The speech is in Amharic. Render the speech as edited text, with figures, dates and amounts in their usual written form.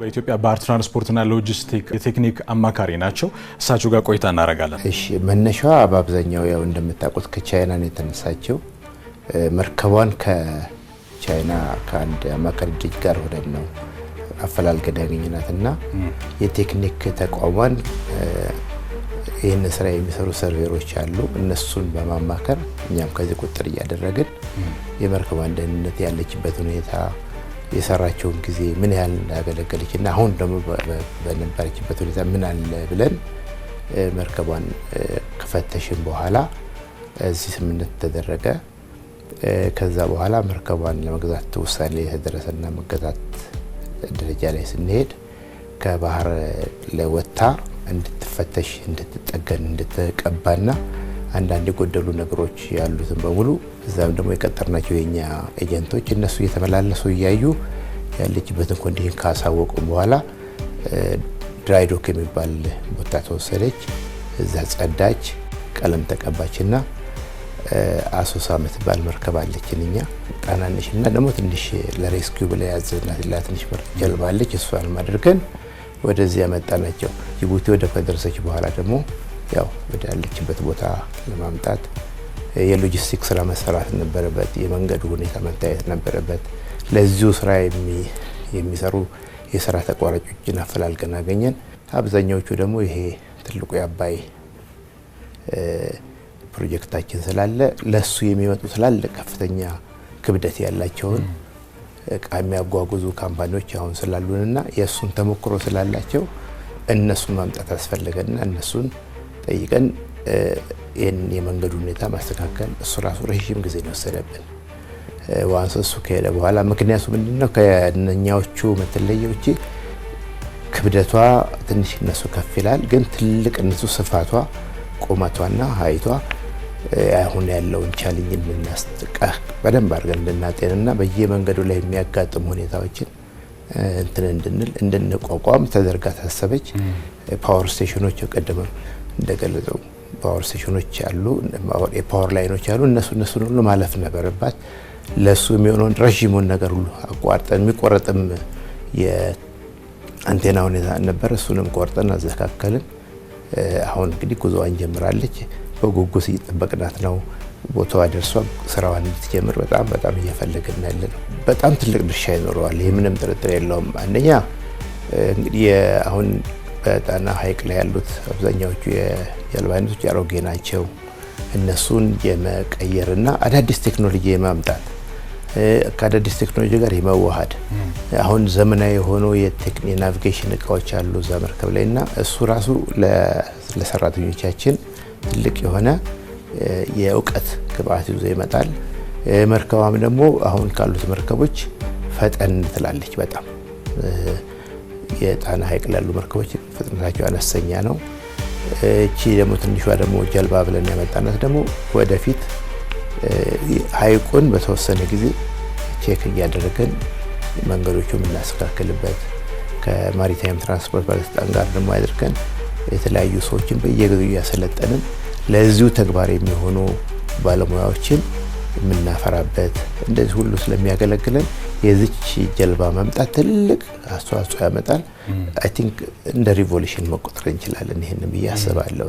በኢትዮጵያ ባህር ትራንስፖርትና ሎጂስቲክ የቴክኒክ አማካሪ ናቸው። እሳቸው ጋር ቆይታ እናደርጋለን። እሺ መነሻዋ በአብዛኛው ያው እንደምታውቁት ከቻይና ነው የተነሳቸው። መርከቧን ከቻይና ከአንድ አማካሪ ድርጅት ጋር ሆነን ነው አፈላልገን ያገኘናትና የቴክኒክ ተቋሟን ይህን ስራ የሚሰሩ ሰርቬሮች አሉ። እነሱን በማማከር እኛም ከዚህ ቁጥር እያደረግን የመርከቧን ደህንነት ያለችበት ሁኔታ የሰራቸውን ጊዜ ምን ያህል እንዳገለገለችና አሁን ደግሞ በነበረችበት ሁኔታ ምን አለ ብለን መርከቧን ከፈተሽን በኋላ እዚህ ስምምነት ተደረገ። ከዛ በኋላ መርከቧን ለመግዛት ውሳኔ የተደረሰና መገዛት ደረጃ ላይ ስንሄድ ከባህር ለወጣ እንድትፈተሽ እንድትጠገን እንድትቀባና አንዳንድ የጎደሉ ነገሮች ያሉትን በሙሉ እዛም ደግሞ የቀጠርናቸው የኛ ኤጀንቶች እነሱ እየተመላለሱ እያዩ ያለችበትን ኮንዲሽን ካሳወቁ በኋላ ድራይዶክ የሚባል ቦታ ተወሰደች። እዛ ጸዳች፣ ቀለም ተቀባችና አሶሳ የምትባል መርከብ አለችን እኛ ጣና ነሽ እና ደግሞ ትንሽ ለሬስኪው ብለ ያዘናት ትንሽ መርከብ ጀልባ አለች። እሷንም አድርገን ወደዚህ ያመጣናቸው። ጅቡቲ ወደ ከደረሰች በኋላ ደግሞ ያው ወደ ያለችበት ቦታ ለማምጣት የሎጂስቲክስ ስራ መሰራት ነበረበት። የመንገዱ ሁኔታ መታየት ነበረበት። ለዚሁ ስራ የሚሰሩ የስራ ተቋራጮችን አፈላልገን አገኘን። አብዛኛዎቹ ደግሞ ይሄ ትልቁ የአባይ ፕሮጀክታችን ስላለ ለሱ የሚመጡ ትላልቅ ከፍተኛ ክብደት ያላቸውን እቃ የሚያጓጉዙ ካምፓኒዎች አሁን ስላሉንና የሱን ተሞክሮ ስላላቸው እነሱን ማምጣት አስፈልገና እነሱን ጠይቀን ይህን የመንገዱ ሁኔታ ማስተካከል እሱ ራሱ ረዥም ጊዜ ነው ወሰደብን። ዋንስ እሱ ከሄደ በኋላ ምክንያቱ ምንድነው? ከነኛዎቹ መተለየዎች ክብደቷ ትንሽ እነሱ ከፍ ይላል፣ ግን ትልቅ እነሱ ስፋቷ ቁመቷና ሀይቷ አሁን ያለውን ቻሌንጅ እንድናስጠቃ በደንብ አድርገን እንድናጤንና በየመንገዱ ላይ የሚያጋጥሙ ሁኔታዎችን እንትን እንድንቋቋም ተደርጋ ታሰበች። ፓወር ስቴሽኖች ቀደም እንደገለጸው ፓወር ስቴሽኖች አሉ፣ የፓወር ላይኖች አሉ። እነሱን ሁሉ ማለፍ ነበረባት። ለሱ የሚሆነውን ረዥሙን ነገር ሁሉ አቋርጠን የሚቆረጥም የአንቴና ሁኔታ ነበር። እሱንም ቆርጠን አዘካከልን። አሁን እንግዲህ ጉዞዋን ጀምራለች። በጉጉት እየጠበቅናት ነው። ቦታዋ ደርሷ ስራዋን እንድትጀምር በጣም እየፈለግን ያለ ነው። በጣም ትልቅ ድርሻ ይኖረዋል። ይህ ምንም ጥርጥር የለውም። አንደኛ እንግዲህ አሁን በጣና ሐይቅ ላይ ያሉት አብዛኛዎቹ የጀልባ አይነቶች አሮጌ ናቸው። እነሱን የመቀየርና አዳዲስ ቴክኖሎጂ የማምጣት ከአዳዲስ ቴክኖሎጂ ጋር የመዋሃድ አሁን ዘመናዊ የሆኑ የናቪጌሽን እቃዎች አሉ እዛ መርከብ ላይና እሱ ራሱ ለሰራተኞቻችን ትልቅ የሆነ የእውቀት ግብአት ይዞ ይመጣል። መርከቧም ደግሞ አሁን ካሉት መርከቦች ፈጠን ትላለች በጣም። የጣና ሐይቅ ላይ ያሉ መርከቦች ፍጥነታቸው አነስተኛ ነው። እቺ ደግሞ ትንሿ ደግሞ ጀልባ ብለን ያመጣናት ደግሞ ወደፊት ሐይቁን በተወሰነ ጊዜ ቼክ እያደረገን መንገዶቹ የምናስተካክልበት ከማሪታይም ትራንስፖርት ባለስልጣን ጋር ደግሞ አድርገን የተለያዩ ሰዎችን በየጊዜው እያሰለጠንን ለዚሁ ተግባር የሚሆኑ ባለሙያዎችን የምናፈራበት እንደዚህ ሁሉ ስለሚያገለግለን የዚች ጀልባ መምጣት ትልቅ አስተዋጽኦ ያመጣል። አይ ቲንክ እንደ ሪቮሉሽን መቆጠር እንችላለን ይሄንን ብዬ አስባለሁ።